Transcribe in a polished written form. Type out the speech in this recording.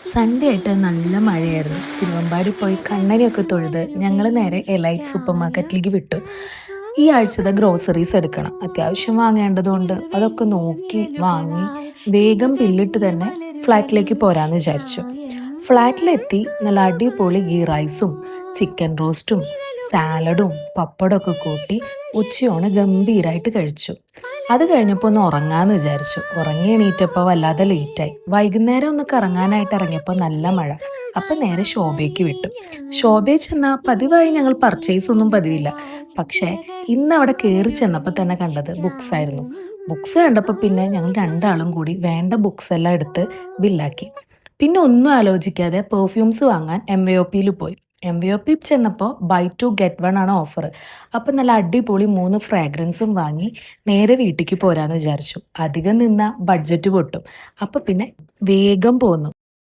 Sunday ആയിട്ട് നല്ല മഴയായിരുന്നു. തിരുവമ്പാടി പോയി കണ്ണനെയൊക്കെ തൊഴുത് ഞങ്ങൾ നേരെ എലൈറ്റ് സൂപ്പർ മാർക്കറ്റിലേക്ക് വിട്ടു. ഈ ആഴ്ചത്തെ ഗ്രോസറീസ് എടുക്കണം. അത്യാവശ്യം വാങ്ങേണ്ടതുകൊണ്ട് അതൊക്കെ നോക്കി വാങ്ങി വേഗം ബില്ലിട്ട് തന്നെ ഫ്ലാറ്റിലേക്ക് പോരാന്ന് വിചാരിച്ചു. ഫ്ലാറ്റിലെത്തി നല്ല അടിപൊളി ഗീ റൈസും ചിക്കൻ റോസ്റ്റും സാലഡും പപ്പടമൊക്കെ കൂട്ടി ഉച്ചയോണ് ഗംഭീരായിട്ട് കഴിച്ചു. അത് കഴിഞ്ഞപ്പോൾ ഒന്ന് ഉറങ്ങാന്ന് വിചാരിച്ചു. ഉറങ്ങി എണീറ്റപ്പോൾ വല്ലാതെ ലേറ്റായി. വൈകുന്നേരം ഒന്ന് കറങ്ങാനായിട്ട് ഇറങ്ങിയപ്പോൾ നല്ല മഴ. അപ്പം നേരെ ശോഭയ്ക്ക് വിട്ടു. ശോഭയിൽ ചെന്നാൽ പതിവായി ഞങ്ങൾ പർച്ചേസ് ഒന്നും പതിവില്ല. പക്ഷേ ഇന്ന് അവിടെ കയറി ചെന്നപ്പോൾ തന്നെ കണ്ടത് ബുക്സ് ആയിരുന്നു. ബുക്സ് കണ്ടപ്പോൾ പിന്നെ ഞങ്ങൾ രണ്ടാളും കൂടി വേണ്ട ബുക്സ് എല്ലാം എടുത്ത് ബില്ലാക്കി. പിന്നെ ഒന്നും ആലോചിക്കാതെ പെർഫ്യൂംസ് വാങ്ങാൻ MVOPയിൽ പോയി. MVOP ചെന്നപ്പോൾ ബൈ ടു ഗെറ്റ് വൺ ആണ് ഓഫർ. അപ്പം നല്ല അടിപൊളി 3 ഫ്രാഗ്രൻസും വാങ്ങി നേരെ വീട്ടിലേക്ക് പോരാന്ന് വിചാരിച്ചു. അധികം നിന്ന ബഡ്ജറ്റ് പൊട്ടും. അപ്പം പിന്നെ വേഗം പോന്നു.